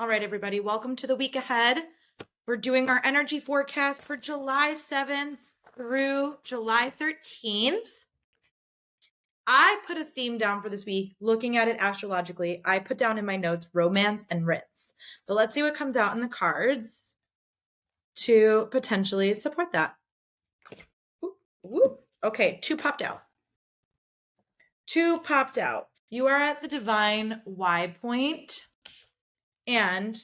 All right, everybody, welcome to the week ahead. We're doing our energy forecast for July 7th through July 13th. I put a theme down for this week, looking at it astrologically. I put down in my notes romance and Ritz. But let's see what comes out in the cards to potentially support that. Okay, two popped out. You are at the divine Y point, and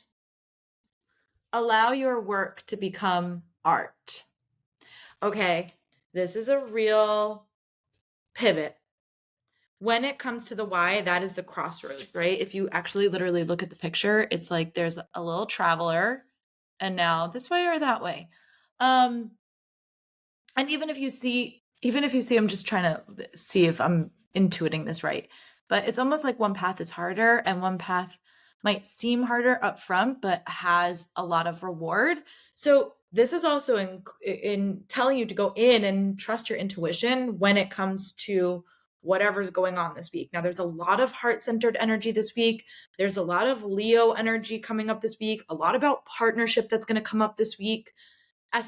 allow your work to become art. Okay, this is a real pivot. When it comes to the Y, that is the crossroads, right? If you actually literally look at the picture, it's like there's a little traveler and now this way or that way. And even if you see, I'm just trying to see if I'm intuiting this right, but it's almost like one path is harder and one path might seem harder up front, but has a lot of reward. So this is also in telling you to go in and trust your intuition when it comes to whatever's going on this week. Now, there's a lot of heart-centered energy this week. There's a lot of Leo energy coming up this week, a lot about partnership that's going to come up this week,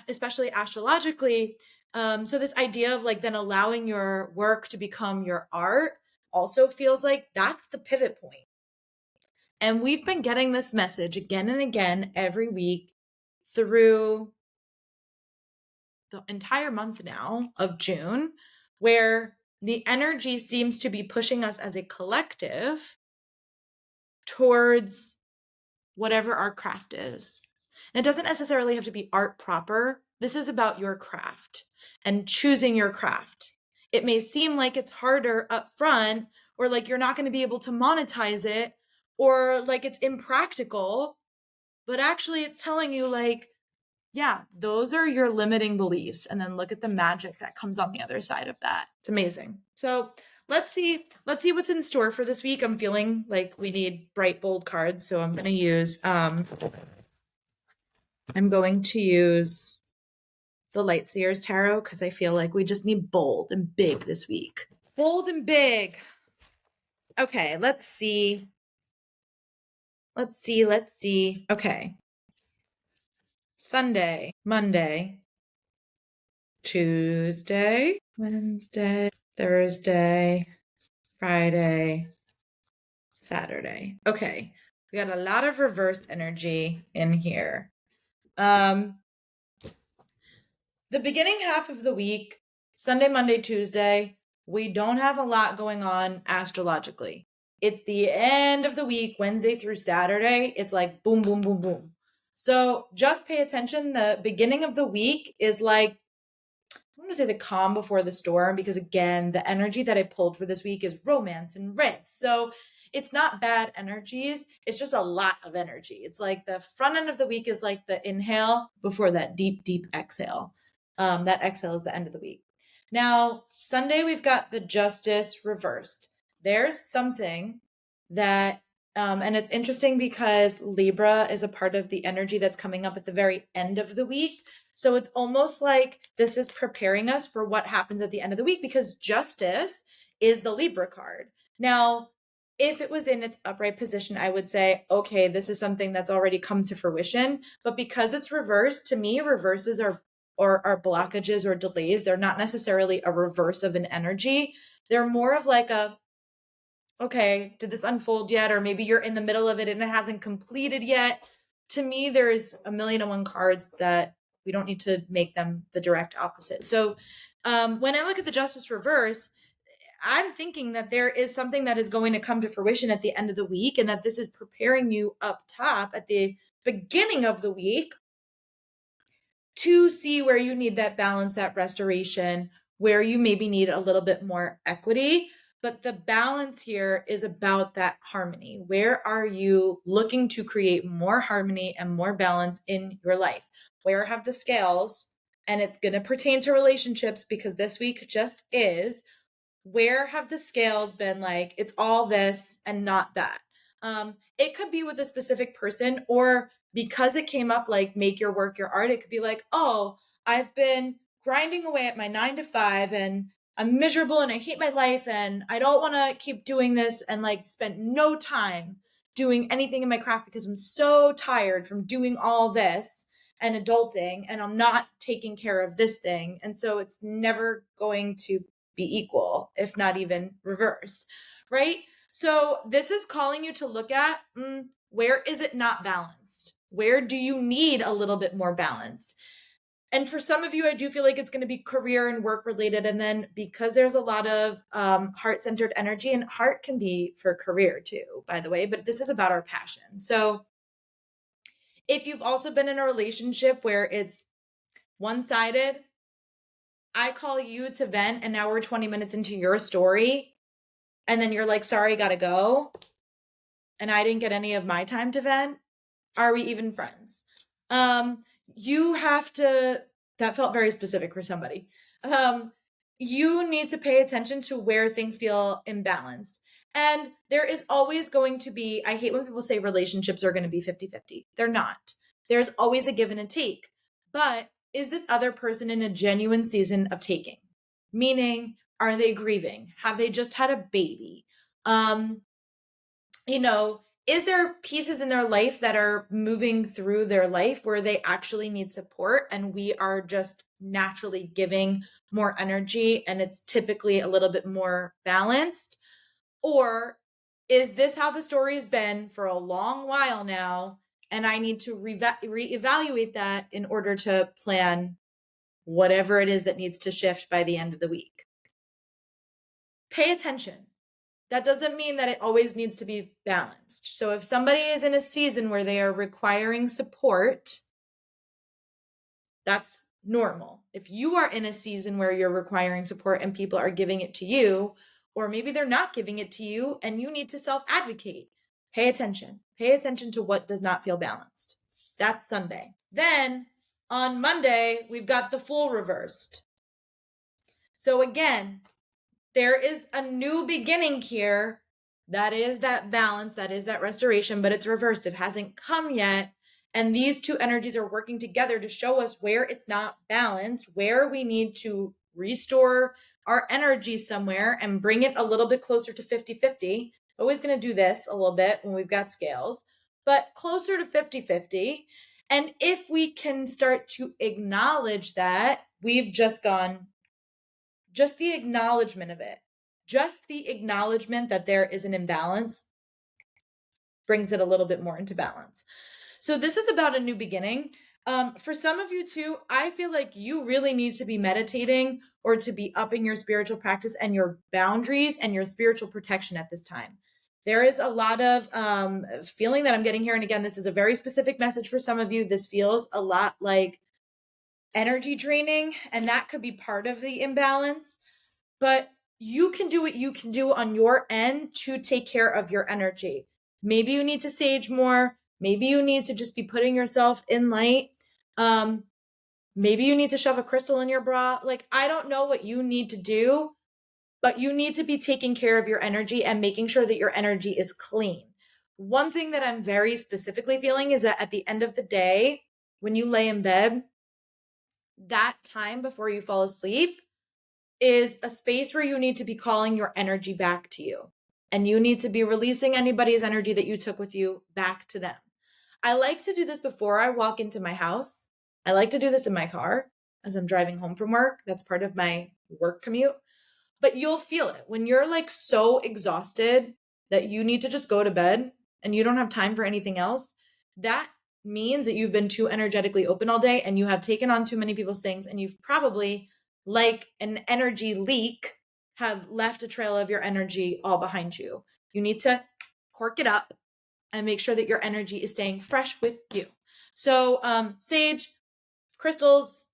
especially astrologically. So this idea of like then allowing your work to become your art also feels like that's the pivot point. And we've been getting this message again and again every week through the entire month now of June, where the energy seems to be pushing us as a collective towards whatever our craft is. And it doesn't necessarily have to be art proper. This is about your craft and choosing your craft. It may seem like it's harder up front, or like you're not going to be able to monetize it, or like it's impractical, but actually it's telling you like, yeah, those are your limiting beliefs. And then look at the magic that comes on the other side of that. It's amazing. So let's see what's in store for this week. I'm feeling like we need bright, bold cards. So I'm going to use, the Lightseers Tarot because I feel like we just need bold and big this week. Bold and big. Okay, let's see. Okay. Sunday, Monday, Tuesday, Wednesday, Thursday, Friday, Saturday. Okay. We got a lot of reverse energy in here. The beginning half of the week, Sunday, Monday, Tuesday, we don't have a lot going on astrologically. It's the end of the week, Wednesday through Saturday. It's like boom, boom, boom, boom. So just pay attention. The beginning of the week is like, I'm going to say the calm before the storm, because again, the energy that I pulled for this week is romance and Ritz. So it's not bad energies. It's just a lot of energy. It's like the front end of the week is like the inhale before that deep, deep exhale. That exhale is the end of the week. Now, Sunday, we've got the Justice reversed. There's something that, and it's interesting because Libra is a part of the energy that's coming up at the very end of the week. So it's almost like this is preparing us for what happens at the end of the week, because Justice is the Libra card. Now, if it was in its upright position, I would say, okay, this is something that's already come to fruition. But because it's reversed, to me, reverses are blockages or delays. They're not necessarily a reverse of an energy. They're more of like a, okay, did this unfold yet? Or maybe you're in the middle of it and it hasn't completed yet. To me, there's a million and one cards that we don't need to make them the direct opposite. So when I look at the Justice reverse, I'm thinking that there is something that is going to come to fruition at the end of the week, and that this is preparing you up top at the beginning of the week to see where you need that balance, that restoration, where you maybe need a little bit more equity. But the balance here is about that harmony. Where are you looking to create more harmony and more balance in your life? Where have the scales, and it's going to pertain to relationships because this week just is, where have the scales been like, it's all this and not that? It could be with a specific person, or because it came up like make your work your art, it could be like, oh, I've been grinding away at my 9 to 5 and I'm miserable and I hate my life and I don't want to keep doing this, and like spent no time doing anything in my craft because I'm so tired from doing all this and adulting, and I'm not taking care of this thing. And so it's never going to be equal, if not even reverse, right? So this is calling you to look at where is it not balanced? Where do you need a little bit more balance? And for some of you, I do feel like it's going to be career and work related. And then because there's a lot of heart-centered energy, and heart can be for career too, by the way, but this is about our passion. So if you've also been in a relationship where it's one-sided, I call you to vent and now we're 20 minutes into your story and then you're like, sorry, gotta go. And I didn't get any of my time to vent. Are we even friends? You have to, that felt very specific for somebody. You need to pay attention to where things feel imbalanced. And there is always going to be, I hate when people say relationships are going to be 50-50. They're not. There's always a give and a take. But is this other person in a genuine season of taking? Meaning, are they grieving? Have they just had a baby? You know, is there pieces in their life that are moving through their life where they actually need support and we are just naturally giving more energy and it's typically a little bit more balanced? Or is this how the story has been for a long while now and I need to reevaluate that in order to plan whatever it is that needs to shift by the end of the week? Pay attention. That doesn't mean that it always needs to be balanced. So if somebody is in a season where they are requiring support, that's normal. If you are in a season where you're requiring support and people are giving it to you, or maybe they're not giving it to you and you need to self-advocate, pay attention. Pay attention to what does not feel balanced. That's Sunday. Then on Monday, we've got the Fool reversed. So again, there is a new beginning here. That is that balance, that is that restoration, but it's reversed. It hasn't come yet. And these two energies are working together to show us where it's not balanced, where we need to restore our energy somewhere and bring it a little bit closer to 50-50. Always going to do this a little bit when we've got scales, but closer to 50-50. And if we can start to acknowledge that we've just gone, just the acknowledgement of it, just the acknowledgement that there is an imbalance brings it a little bit more into balance. So this is about a new beginning. For some of you too, I feel like you really need to be meditating or to be upping your spiritual practice and your boundaries and your spiritual protection at this time. There is a lot of feeling that I'm getting here. And again, this is a very specific message for some of you. This feels a lot like energy draining, and that could be part of the imbalance. But you can do what you can do on your end to take care of your energy. Maybe you need to sage more. Maybe you need to just be putting yourself in light. Maybe you need to shove a crystal in your bra. Like, I don't know what you need to do, but you need to be taking care of your energy and making sure that your energy is clean. One thing that I'm very specifically feeling is that at the end of the day, when you lay in bed, that time before you fall asleep is a space where you need to be calling your energy back to you. And you need to be releasing anybody's energy that you took with you back to them. I like to do this before I walk into my house. I like to do this in my car as I'm driving home from work. That's part of my work commute. But you'll feel it when you're like so exhausted that you need to just go to bed and you don't have time for anything else. That means that you've been too energetically open all day and you have taken on too many people's things, and you've probably, like an energy leak, have left a trail of your energy all behind you. You need to cork it up and make sure that your energy is staying fresh with you. So sage, crystals,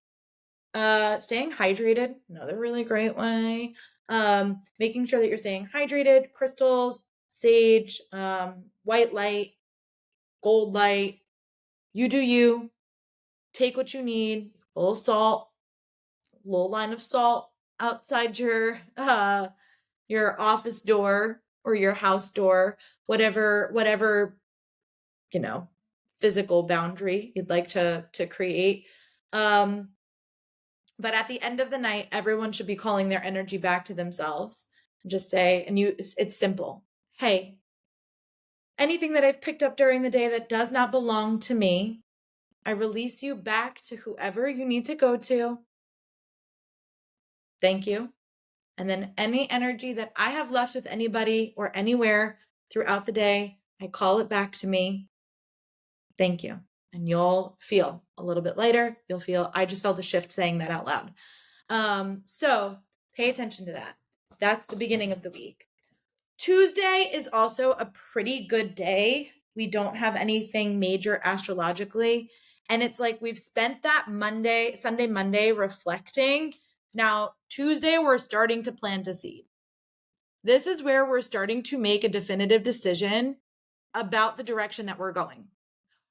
staying hydrated, another really great way. Making sure that you're staying hydrated, crystals, sage, white light, gold light. You do you. Take what you need. A little salt, a little line of salt outside your office door or your house door, whatever, physical boundary you'd like to create. But at the end of the night, everyone should be calling their energy back to themselves. Just say, it's simple. Hey, Anything that I've picked up during the day that does not belong to me, I release you back to whoever you need to go to. Thank you. And then any energy that I have left with anybody or anywhere throughout the day, I call it back to me. Thank you. And you'll feel a little bit later. You'll feel, I just felt a shift saying that out loud. So pay attention to that. That's the beginning of the week. Tuesday is also a pretty good day. We don't have anything major astrologically. And it's like we've spent that Sunday, Monday reflecting. Now, Tuesday, we're starting to plant a seed. This is where we're starting to make a definitive decision about the direction that we're going.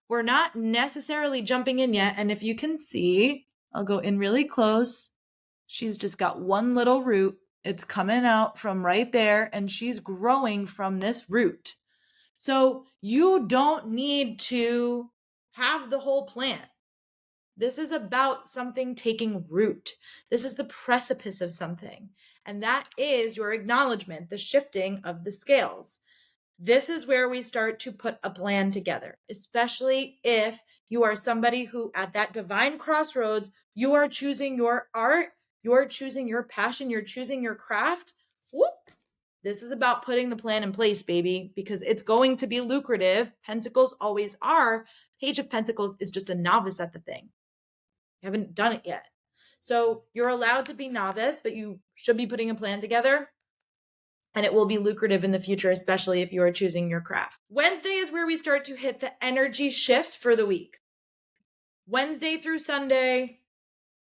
We're not necessarily jumping in yet. And if you can see, I'll go in really close. She's just got one little root. It's coming out from right there, and she's growing from this root. So you don't need to have the whole plant. This is about something taking root. This is the precipice of something. And that is your acknowledgement, the shifting of the scales. This is where we start to put a plan together, especially if you are somebody who at that divine crossroads, you are choosing your art, you're choosing your passion, you're choosing your craft. Whoop. This is about putting the plan in place, baby, because it's going to be lucrative. Pentacles always are. Page of Pentacles is just a novice at the thing. You haven't done it yet. So you're allowed to be novice, but you should be putting a plan together. And it will be lucrative in the future, especially if you are choosing your craft. Wednesday is where we start to hit the energy shifts for the week. Wednesday through Sunday,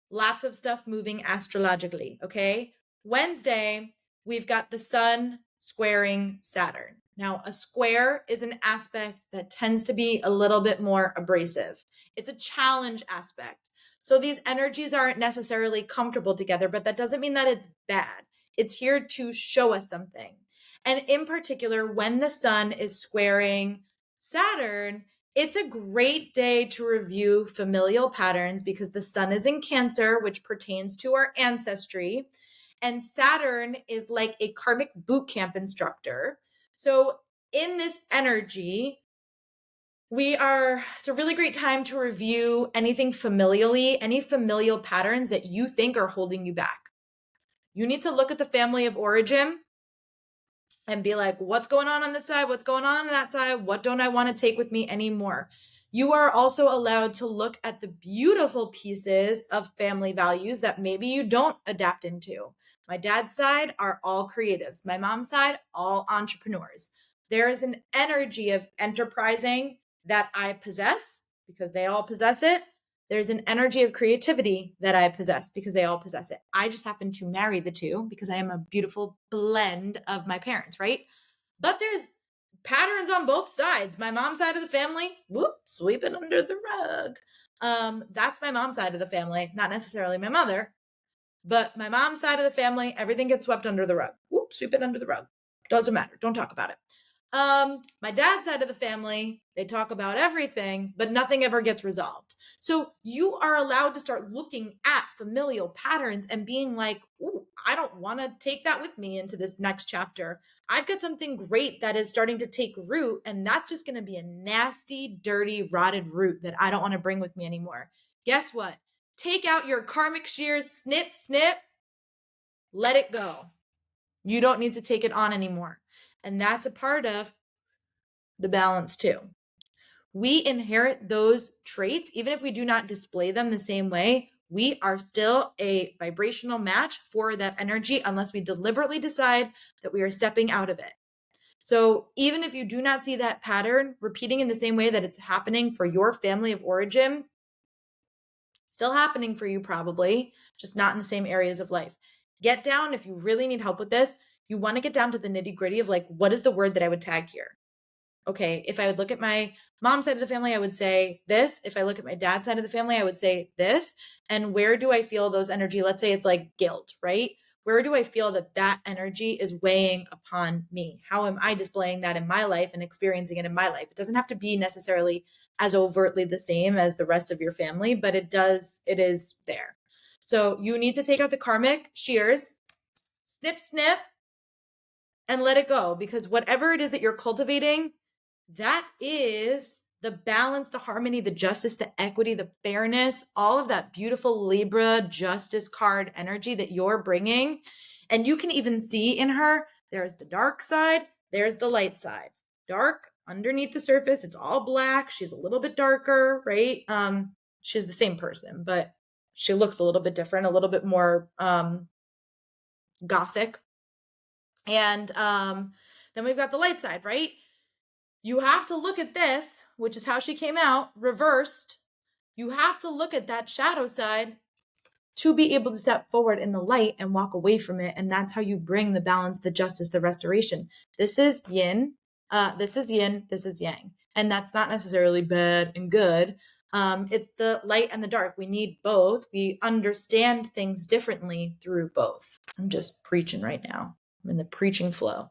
lots of stuff moving astrologically, okay? Wednesday, we've got the sun squaring Saturn. Now, a square is an aspect that tends to be a little bit more abrasive. It's a challenge aspect. So these energies aren't necessarily comfortable together, but that doesn't mean that it's bad. It's here to show us something. And in particular, when the sun is squaring Saturn, it's a great day to review familial patterns because the sun is in Cancer, which pertains to our ancestry. And Saturn is like a karmic boot camp instructor. So in this energy, it's a really great time to review anything familially, any familial patterns that you think are holding you back. You need to look at the family of origin and be like, what's going on this side? What's going on that side? What don't I want to take with me anymore? You are also allowed to look at the beautiful pieces of family values that maybe you don't adapt into. My dad's side are all creatives. My mom's side, all entrepreneurs. There is an energy of enterprising that I possess because they all possess it. There's an energy of creativity that I possess because they all possess it. I just happen to marry the two because I am a beautiful blend of my parents, right? But there's patterns on both sides. My mom's side of the family, whoop, sweep it under the rug. That's my mom's side of the family, not necessarily my mother, but my mom's side of the family, everything gets swept under the rug. Whoop, sweep it under the rug. Doesn't matter. Don't talk about it. My dad's side of the family, they talk about everything, but nothing ever gets resolved. So you are allowed to start looking at familial patterns and being like, ooh, I don't want to take that with me into this next chapter. I've got something great that is starting to take root, and that's just going to be a nasty, dirty, rotted root that I don't want to bring with me anymore. Guess what? Take out your karmic shears, snip, snip, let it go. You don't need to take it on anymore. And that's a part of the balance too. We inherit those traits, even if we do not display them the same way. We are still a vibrational match for that energy unless we deliberately decide that we are stepping out of it. So even if you do not see that pattern repeating in the same way that it's happening for your family of origin, still happening for you probably, just not in the same areas of life. Get down, if you really need help with this, you want to get down to the nitty gritty of like, what is the word that I would tag here? Okay, if I would look at my mom's side of the family, I would say this. If I look at my dad's side of the family, I would say this. And where do I feel those energy? Let's say it's like guilt, right? Where do I feel that energy is weighing upon me? How am I displaying that in my life and experiencing it in my life? It doesn't have to be necessarily as overtly the same as the rest of your family, but it is there. So you need to take out the karmic shears, snip, snip, and let it go, because whatever it is that you're cultivating, that is the balance, the harmony, the justice, the equity, the fairness, all of that beautiful Libra justice card energy that you're bringing. And you can even see in her, there's the dark side, there's the light side. Dark underneath the surface, it's all black. She's a little bit darker, right? She's the same person, but she looks a little bit different, a little bit more gothic. And then we've got the light side, right? You have to look at this, which is how she came out, reversed. You have to look at that shadow side to be able to step forward in the light and walk away from it. And that's how you bring the balance, the justice, the restoration. This is yin. This is yin. This is yang. And that's not necessarily bad and good. It's the light and the dark. We need both. We understand things differently through both. I'm just preaching right now. I'm in the preaching flow.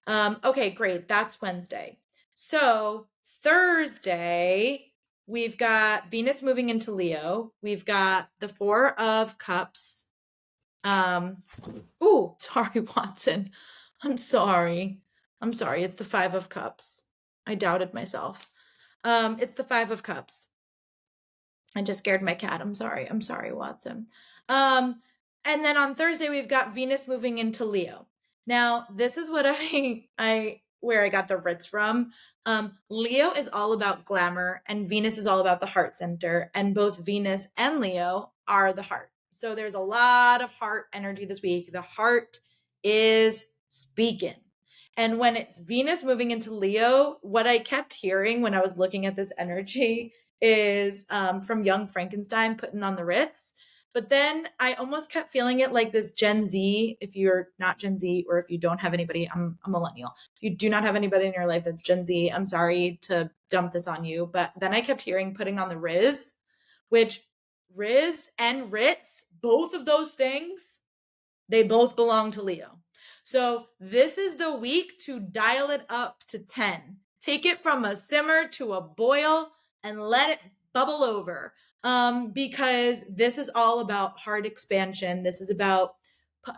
Okay, great. That's Wednesday. So Thursday, we've got Venus moving into Leo. We've got the Four of Cups. Sorry, Watson. I'm sorry. It's the Five of Cups. I doubted myself. It's the Five of Cups. I just scared my cat. I'm sorry, Watson. And then on Thursday, we've got Venus moving into Leo. Now, this is what where I got the Ritz from. Leo is all about glamour and Venus is all about the heart center, and both Venus and Leo are the heart. So there's a lot of heart energy this week. The heart is speaking. And when it's Venus moving into Leo, what I kept hearing when I was looking at this energy is from Young Frankenstein putting on the Ritz. But then I almost kept feeling it like this Gen Z, if you're not Gen Z or if you don't have anybody, I'm a millennial. If you do not have anybody in your life that's Gen Z, I'm sorry to dump this on you. But then I kept hearing putting on the Riz, which Riz and Ritz, both of those things, they both belong to Leo. So this is the week to dial it up to 10. Take it from a simmer to a boil and let it bubble over. Because this is all about heart expansion. This is about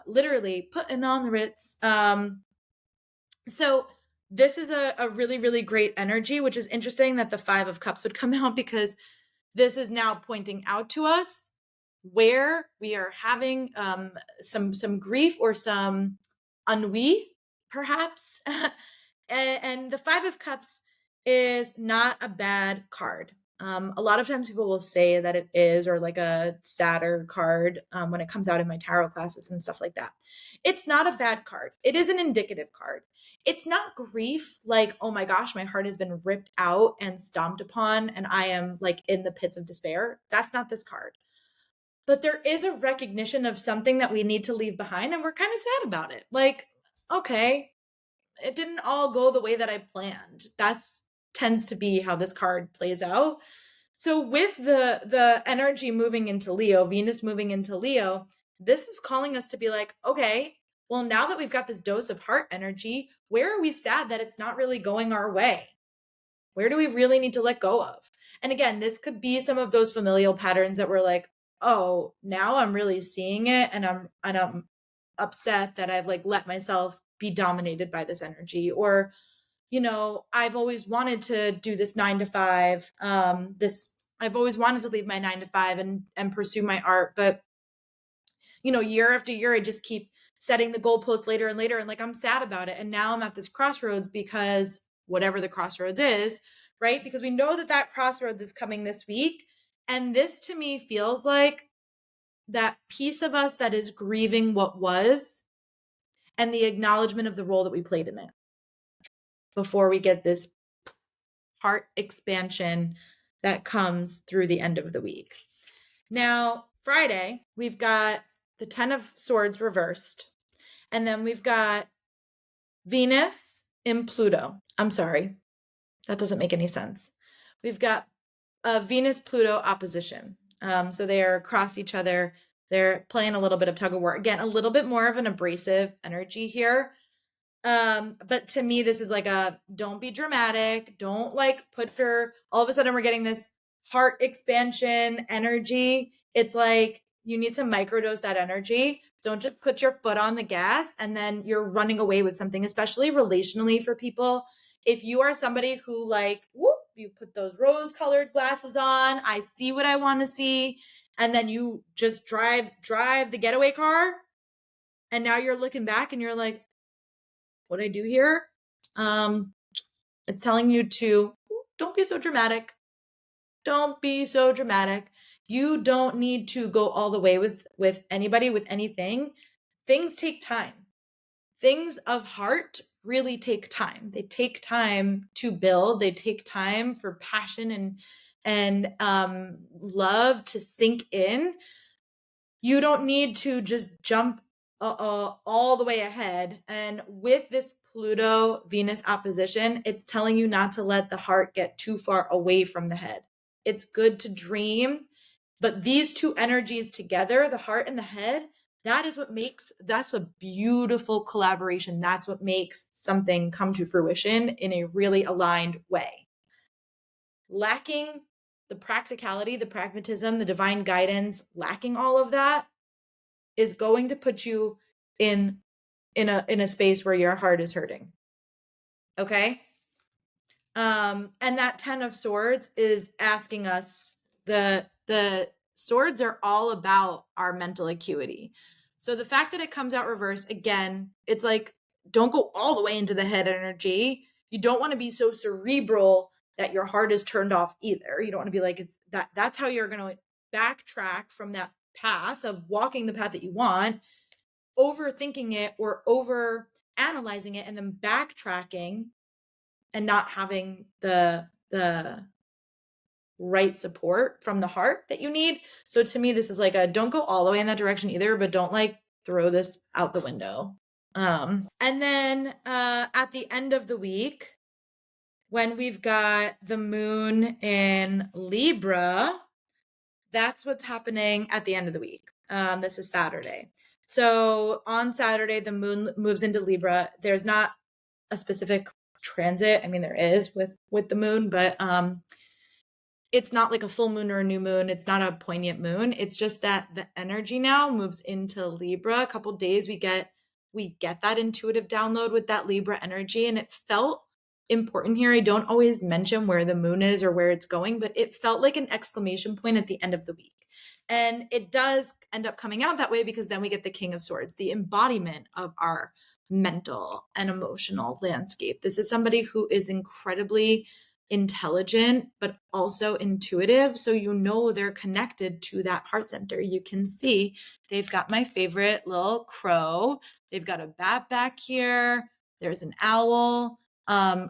literally putting on the Ritz. So this is a really, really great energy, which is interesting that the Five of Cups would come out, because this is now pointing out to us where we are having some grief or some ennui, perhaps. And the Five of Cups is not a bad card. A lot of times people will say that it is, or like a sadder card when it comes out in my tarot classes and stuff like that. It's not a bad card. It is an indicative card. It's not grief like, oh my gosh, my heart has been ripped out and stomped upon and I am like in the pits of despair. That's not this card. But there is a recognition of something that we need to leave behind, and we're kind of sad about it. Like, okay, it didn't all go the way that I planned. That's tends to be how this card plays out. So with the energy moving into Leo, Venus moving into Leo, this is calling us to be like, okay, well, now that we've got this dose of heart energy, where are we sad that it's not really going our way? Where do we really need to let go of? And again, this could be some of those familial patterns that we're like, oh, now I'm really seeing it, and I'm upset that I've like let myself be dominated by this energy. Or, you know, I've always wanted to do this 9 to 5. I've always wanted to leave my 9 to 5 and pursue my art, but you know, year after year, I just keep setting the goalpost later and later, and like I'm sad about it. And now I'm at this crossroads, because whatever the crossroads is, right? Because we know that that crossroads is coming this week. And this to me feels like that piece of us that is grieving what was and the acknowledgement of the role that we played in it before we get this heart expansion that comes through the end of the week. Now, Friday, we've got the 10 of Swords reversed. And then we've got Venus in Pluto. I'm sorry. That doesn't make any sense. We've got a Venus-Pluto opposition. So they are across each other. They're playing a little bit of tug of war. Again, a little bit more of an abrasive energy here. But to me, this is like a, don't be dramatic. Don't like all of a sudden we're getting this heart expansion energy. It's like, you need to microdose that energy. Don't just put your foot on the gas and then you're running away with something, especially relationally for people. If you are somebody who like, whoop, you put those rose-colored glasses on, I see what I want to see, and then you just drive the getaway car, and now you're looking back and you're like, what did I do here? It's telling you to, don't be so dramatic. Don't be so dramatic. You don't need to go all the way with anybody, with anything. Things take time. Things of heart really take time. They take time to build. They take time for passion and love to sink in. You don't need to just jump all the way ahead. And with this Pluto Venus opposition, it's telling you not to let the heart get too far away from the head. It's good to dream, but these two energies together, the heart and the head, that's a beautiful collaboration. That's what makes something come to fruition in a really aligned way. Lacking the practicality, the pragmatism, the divine guidance, lacking all of that is going to put you in a space where your heart is hurting. Okay? And that 10 of swords is asking us, the swords are all about our mental acuity. So the fact that it comes out reverse, again, it's like, don't go all the way into the head energy. You don't want to be so cerebral that your heart is turned off either. You don't want to be like, it's that's how you're going to backtrack from that path of walking the path that you want, overthinking it or over analyzing it and then backtracking and not having the right support from the heart that you need. So to me, this is like a, don't go all the way in that direction either, but don't like throw this out the window. And then at the end of the week, when we've got the moon in Libra, that's what's happening at the end of the week. This is Saturday. So on Saturday, the moon moves into Libra. There's not a specific transit. I mean, there is with the moon, but it's not like a full moon or a new moon. It's not a poignant moon. It's just that the energy now moves into Libra. A couple days we get that intuitive download with that Libra energy, and it felt important here. I don't always mention where the moon is or where it's going, but it felt like an exclamation point at the end of the week. And it does end up coming out that way because then we get the King of Swords, the embodiment of our mental and emotional landscape. This is somebody who is incredibly intelligent, but also intuitive. So you know they're connected to that heart center. You can see they've got my favorite little crow. They've got a bat back here. There's an owl.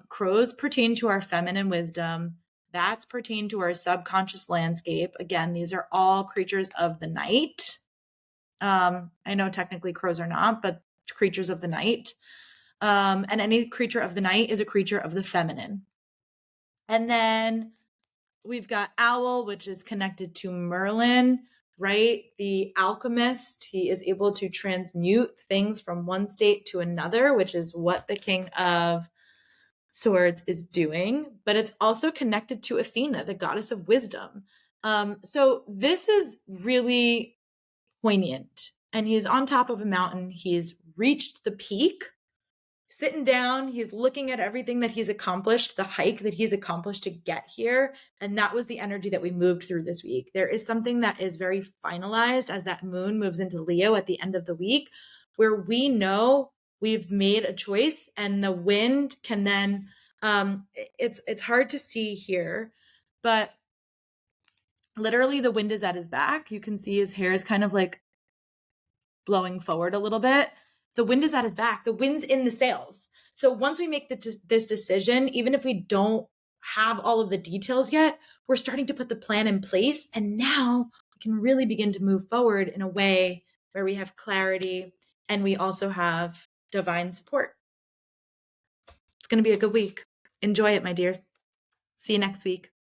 Crows pertain to our feminine wisdom. Bats pertain to our subconscious landscape. Again, these are all creatures of the night. I know technically crows are not, but creatures of the night. And any creature of the night is a creature of the feminine. And then we've got owl, which is connected to Merlin, right? The alchemist. He is able to transmute things from one state to another, which is what the King of Swords is doing. But it's also connected to Athena, the goddess of wisdom. So this is really poignant. And he's on top of a mountain. He's reached the peak. Sitting down, he's looking at everything that he's accomplished, the hike that he's accomplished to get here. And that was the energy that we moved through this week. There is something that is very finalized as that moon moves into Leo at the end of the week, where we know we've made a choice and the wind can then, it's hard to see here, but literally the wind is at his back. You can see his hair is kind of like blowing forward a little bit. The wind is at his back. The wind's in the sails. So once we make this decision, even if we don't have all of the details yet, we're starting to put the plan in place. And now we can really begin to move forward in a way where we have clarity and we also have divine support. It's going to be a good week. Enjoy it, my dears. See you next week.